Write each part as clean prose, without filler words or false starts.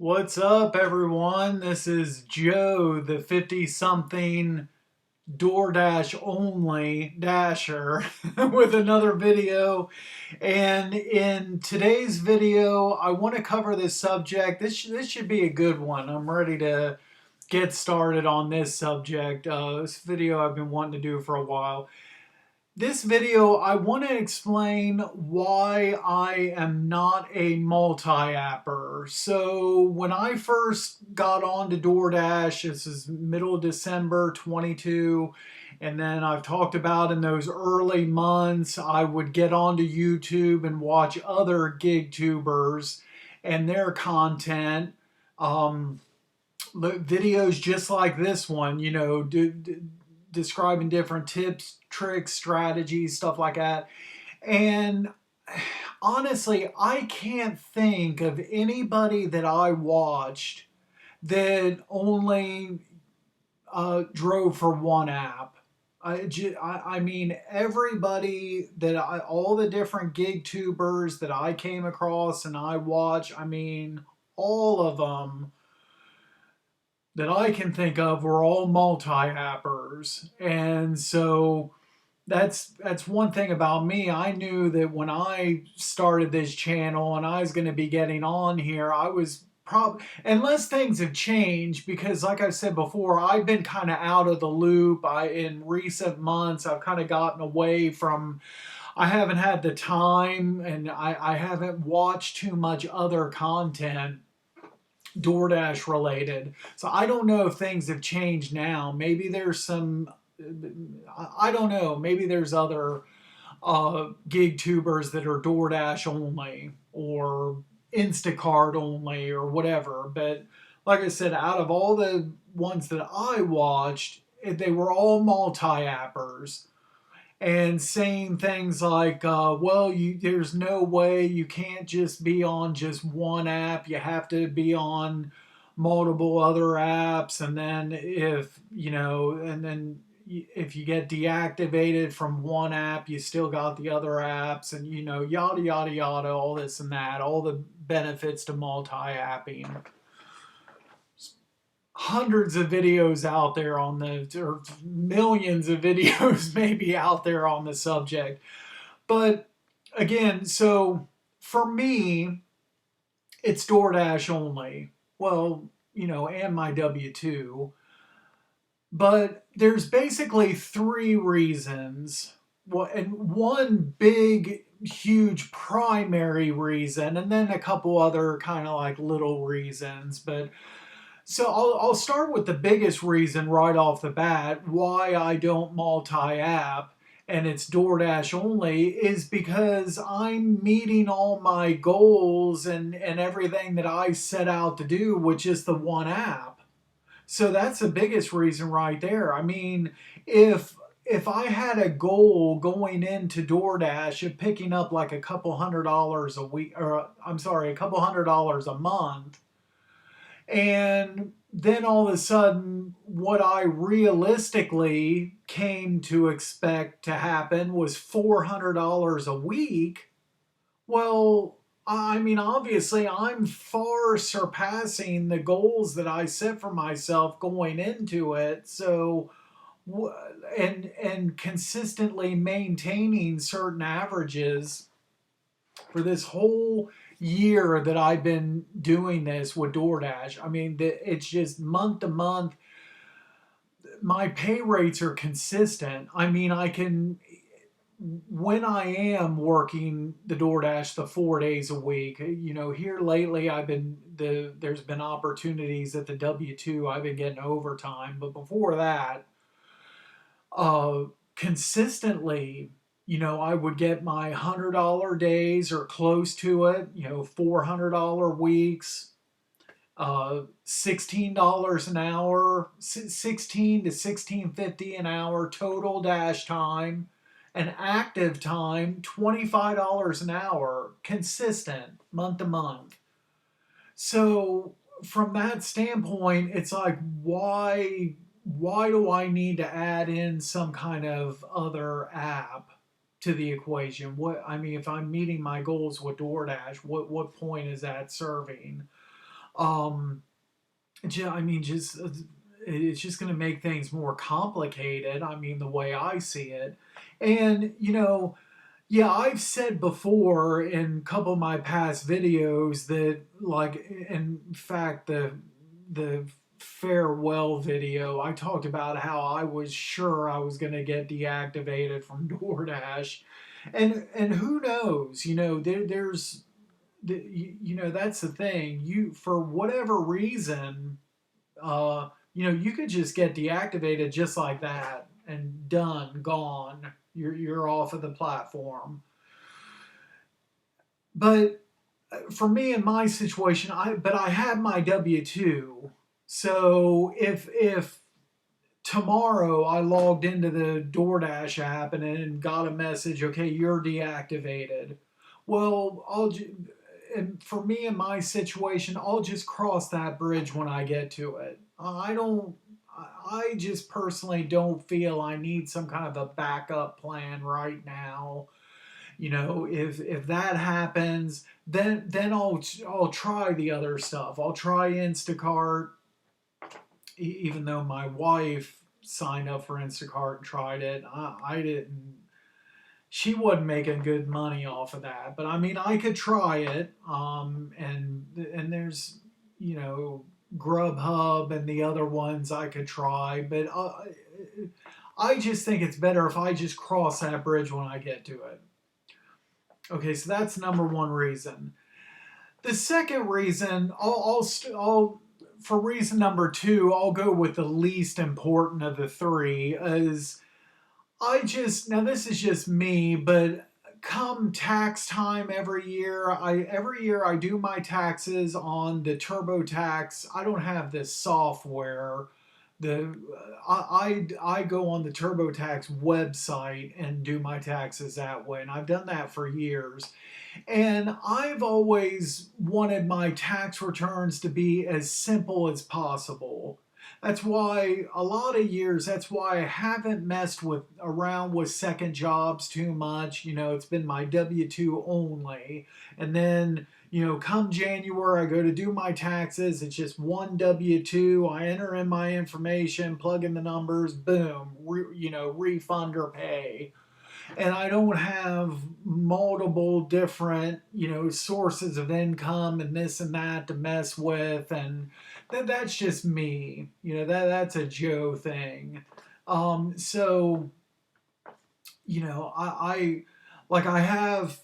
What's up, everyone? This is Joe, the 50 something DoorDash only dasher, with another video. And in today's video, I want to cover this subject. This should be a good one. I'm ready to get started on this subject. This video I've been wanting to do for a while. This video, I want to explain why I am not a multi-apper. So when I first got onto DoorDash, this is middle of December 22, and then I've talked about in those early months, I would get onto YouTube and watch other gig tubers and their content. Um, Videos just like this one, describing different tips, tricks, strategies, stuff like that. And honestly, I can't think of anybody that I watched that only drove for one app. I mean, everybody all the different gig tubers that I came across and I watch, I mean, all of them that I can think of were all multi-appers. And so that's one thing about me. I knew that when I started this channel and I was going to be getting on here, I was probably, unless things have changed, because like I said before, I've been kind of out of the loop. In recent months, I've kind of gotten away from, I haven't had the time, and I haven't watched too much other content DoorDash related. So I don't know if things have changed now. Maybe there's some, I don't know, maybe there's other gig tubers that are DoorDash only or Instacart only or whatever. But like I said, out of all the ones that I watched, they were all multi-appers and saying things like, well, there's no way, you can't just be on just one app. You have to be on multiple other apps. And then if you get deactivated from one app, you still got the other apps, and yada yada yada, all this and that, all the benefits to multi-apping. Hundreds of videos out there or millions of videos maybe out there on the subject. But again, so for me, it's DoorDash only. Well, and my W-2. But there's basically three reasons. Well, and one big, huge primary reason, and then a couple other kind of like little reasons. But so I'll start with the biggest reason right off the bat why I don't multi-app and it's DoorDash only is because I'm meeting all my goals and everything that I set out to do with just the one app. So that's the biggest reason right there. I mean, if I had a goal going into DoorDash of picking up like a couple $100 a week, or I'm sorry, a couple $100 a month, and then all of a sudden, what I realistically came to expect to happen was $400 a week. Well, I mean, obviously, I'm far surpassing the goals that I set for myself going into it. So, and consistently maintaining certain averages for this whole year that I've been doing this with DoorDash. I mean, it's just month to month. My pay rates are consistent. I mean, when I am working the DoorDash the 4 days a week, here lately there's been opportunities at the W-2. I've been getting overtime, but before that, consistently, I would get my $100 days or close to it, $400 weeks, $16 an hour, 16 to 16.50 an hour total dash time, and active time, $25 an hour, consistent month to month. So from that standpoint, it's like, why do I need to add in some kind of other app to the equation? What I mean, if I'm meeting my goals with DoorDash, what point is that serving? Um, I mean, just it's just going to make things more complicated. I mean, the way I see it, and yeah, I've said before in a couple of my past videos that, like, in fact, the farewell video, I talked about how I was sure I was going to get deactivated from DoorDash, and who knows? There's that's the thing. You, for whatever reason, you could just get deactivated just like that and done, gone. You're off of the platform. But for me in my situation, I had my W-2. So if tomorrow I logged into the DoorDash app and got a message, okay, you're deactivated. Well, and for me in my situation, I'll just cross that bridge when I get to it. I don't. I just personally don't feel I need some kind of a backup plan right now. If that happens, then I'll try the other stuff. I'll try Instacart, even though my wife signed up for Instacart and tried it. I didn't. She wasn't making good money off of that, but I mean, I could try it. And there's you know Grubhub and the other ones I could try, but I just think it's better if I just cross that bridge when I get to it. Okay, so that's number one reason. The second reason, for reason number two, I'll go with the least important of the three. Is now this is just me, but come tax time every year I do my taxes on the TurboTax. I don't have this software. The I go on the TurboTax website and do my taxes that way, and I've done that for years. And I've always wanted my tax returns to be as simple as possible. That's why a lot of years, that's why I haven't messed with around with second jobs too much. It's been my W-2 only. And then, come January, I go to do my taxes. It's just one W-2. I enter in my information, plug in the numbers, boom, refund or pay, and I don't have multiple different, sources of income and this and that to mess with, and that's just me. That's a Joe thing. So I like I have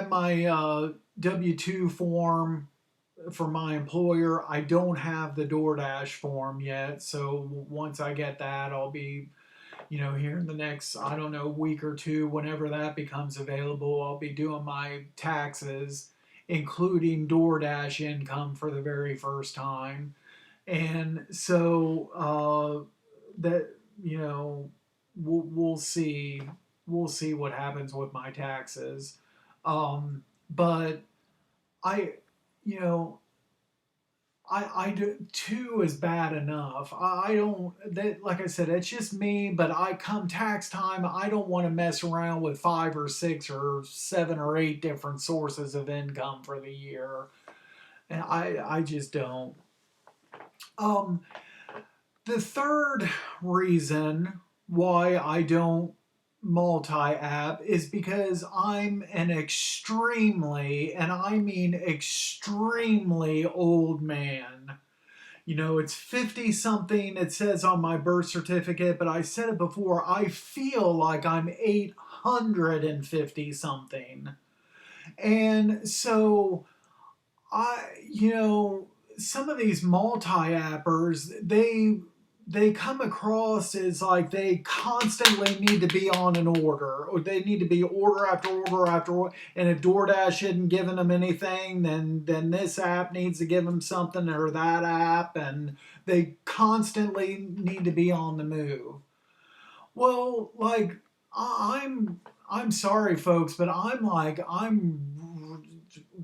my W-2 form for my employer. I don't have the DoorDash form yet, so once I get that, I'll be here in the next, I don't know, week or two, whenever that becomes available, I'll be doing my taxes, including DoorDash income for the very first time. And so that, we'll see. We'll see what happens with my taxes. But I, you know, I do two is bad enough. I don't that like I said, it's just me. But I come tax time, I don't want to mess around with five or six or seven or eight different sources of income for the year, and I just don't. Um, the third reason why I don't multi-app is because I'm an extremely, and I mean extremely old man. It's 50 something, it says on my birth certificate, but I said it before, I feel like I'm 850 something. And so some of these multi-appers, they come across as like they constantly need to be on an order, or they need to be order after order after order. And if DoorDash isn't giving them anything, then this app needs to give them something, or that app, and they constantly need to be on the move. Well, like I'm sorry, folks, but I'm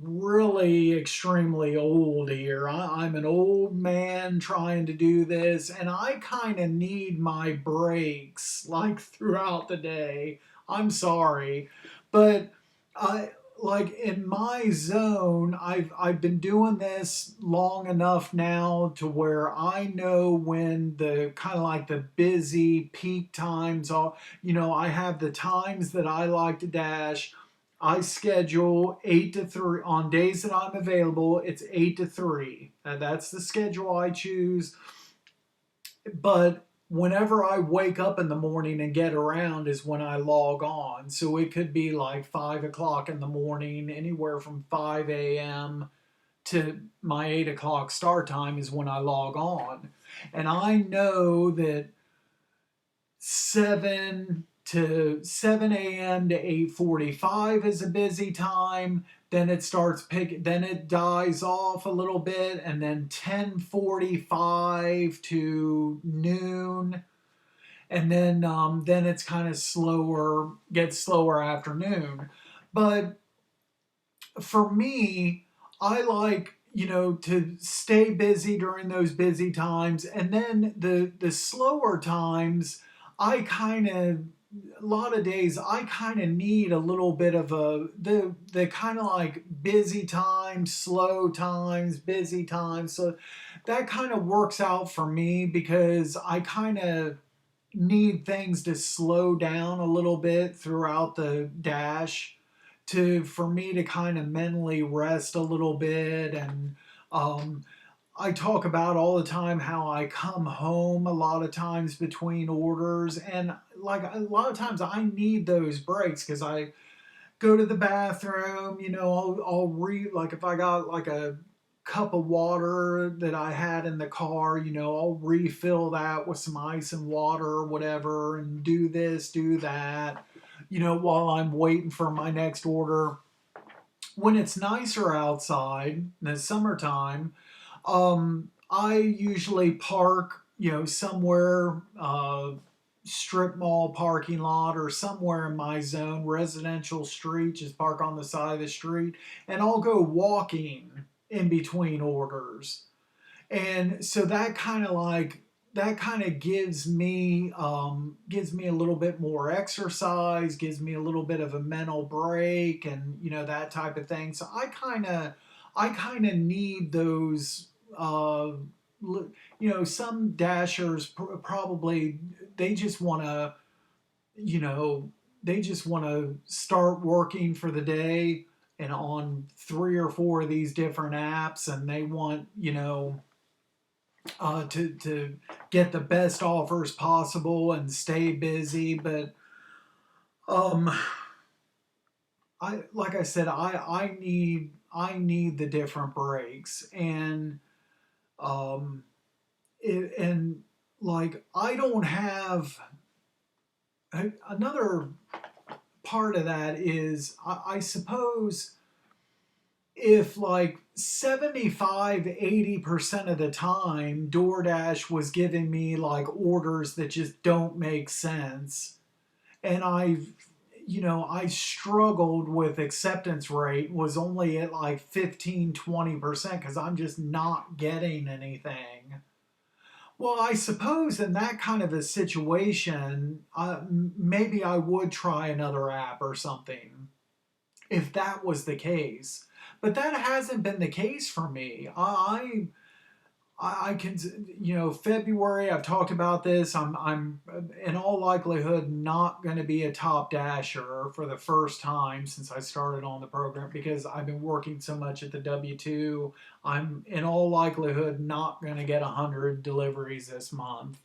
really extremely old here. I'm an old man trying to do this, and I kind of need my breaks like throughout the day. I'm sorry, but like in my zone, I've been doing this long enough now to where I know when the kind of like the busy peak times are. I have the times that I like to dash. I schedule 8 to 3 on days that I'm available. It's 8 to 3. That's the schedule I choose. But whenever I wake up in the morning and get around is when I log on. So it could be like 5 o'clock in the morning, anywhere from 5 a.m. to my 8 o'clock start time is when I log on. And I know that 7 a.m. to 8:45 is a busy time. Then it dies off a little bit, and then 10:45 to noon, and then it's kind of slower, gets slower afternoon. But for me, I like, to stay busy during those busy times, and then the slower times, I kind of a lot of days I kind of need a little bit of the kind of like busy times, slow times, busy times. So that kind of works out for me because I kind of need things to slow down a little bit throughout the dash to for me to kind of mentally rest a little bit. And um, I talk about all the time how I come home a lot of times between orders, and like a lot of times I need those breaks because I go to the bathroom. I'll read, like if I got like a cup of water that I had in the car, I'll refill that with some ice and water or whatever, and do this, do that, while I'm waiting for my next order. When it's nicer outside in the summertime, I usually park, somewhere, strip mall parking lot or somewhere in my zone, residential street, just park on the side of the street, and I'll go walking in between orders. And so that kind of gives me a little bit more exercise, gives me a little bit of a mental break, and that type of thing. So I kind of need those. Some dashers probably they just want to you know they just want to start working for the day and on 3 or 4 of these different apps, and they want to get the best offers possible and stay busy. But um, I like I said, I need the different breaks, and um, and like I don't have another part of that is I suppose if like 75-80% of the time DoorDash was giving me like orders that just don't make sense, and I struggled with acceptance rate was only at like 15-20% because I'm just not getting anything. Well, I suppose in that kind of a situation, maybe I would try another app or something if that was the case. But that hasn't been the case for me. I can, February, I've talked about this. I'm in all likelihood not going to be a top dasher for the first time since I started on the program because I've been working so much at the W-2. I'm in all likelihood not going to get 100 deliveries this month,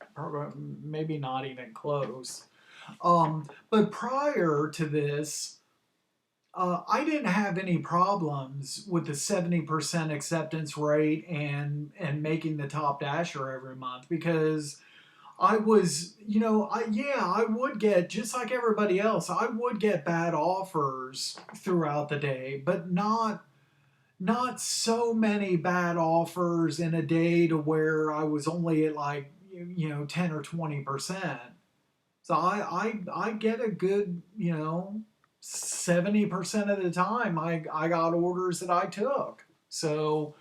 maybe not even close. But prior to this, I didn't have any problems with the 70% acceptance rate and making the top dasher every month because I was, I would get just like everybody else. I would get bad offers throughout the day, but not so many bad offers in a day to where I was only at like 10 or 20%. So I get a good 70% of the time I got orders that I took. So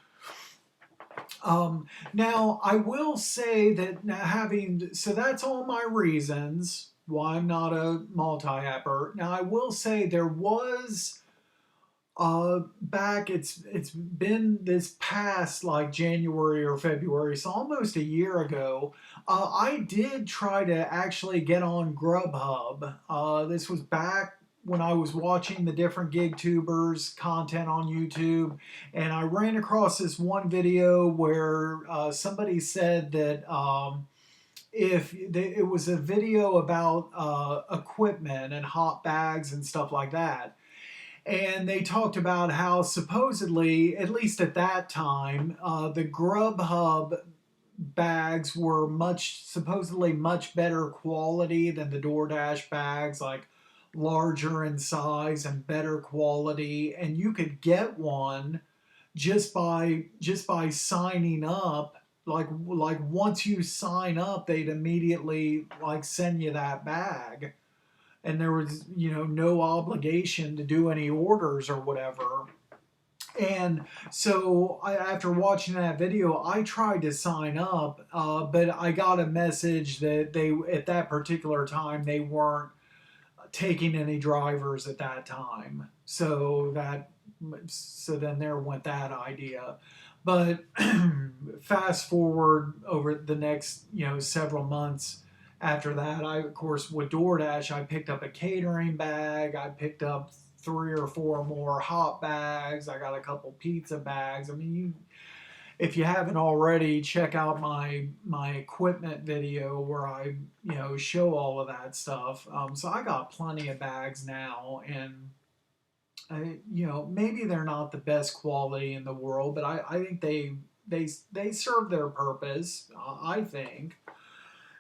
now I will say that now having so that's all my reasons why I'm not a multi-apper. Now I will say there was Back, it's been this past like January or February, so almost a year ago. I did try to actually get on Grubhub. This was back when I was watching the different gig tubers content on YouTube, and I ran across this one video where somebody said that if they, it was a video about equipment and hot bags and stuff like that, and they talked about how supposedly, at least at that time, the Grubhub bags were supposedly much better quality than the DoorDash bags, like larger in size and better quality, and you could get one just by signing up. Like once you sign up, they'd immediately like send you that bag, and there was no obligation to do any orders or whatever. And so after watching that video, I tried to sign up, but I got a message that they at that particular time they weren't taking any drivers at that time. So then there went that idea. But fast forward over the next several months after that, I of course with DoorDash I picked up a catering bag. I picked up 3 or 4 more hot bags. I got a couple pizza bags. I mean, if you haven't already, check out my equipment video where I show all of that stuff. So I got plenty of bags now, and maybe they're not the best quality in the world, but I think they serve their purpose. I think,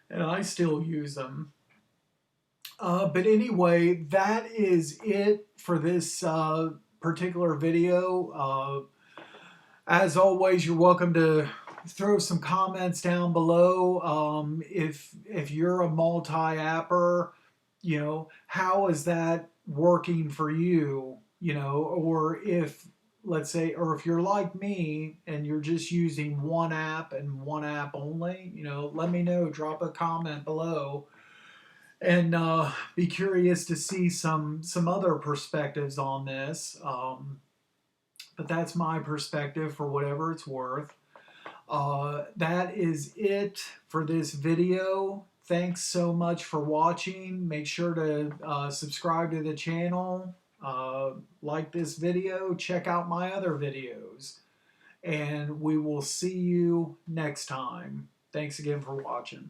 and I still use them. But anyway, that is it for this particular video. As always, you're welcome to throw some comments down below. If you're a multi-apper, how is that working for you? Or if let's say, or if you're like me and you're just using one app and one app only, let me know. Drop a comment below, and be curious to see some other perspectives on this. But that's my perspective for whatever it's worth. That is it for this video. Thanks so much for watching. Make sure to subscribe to the channel, like this video, check out my other videos, and we will see you next time. Thanks again for watching.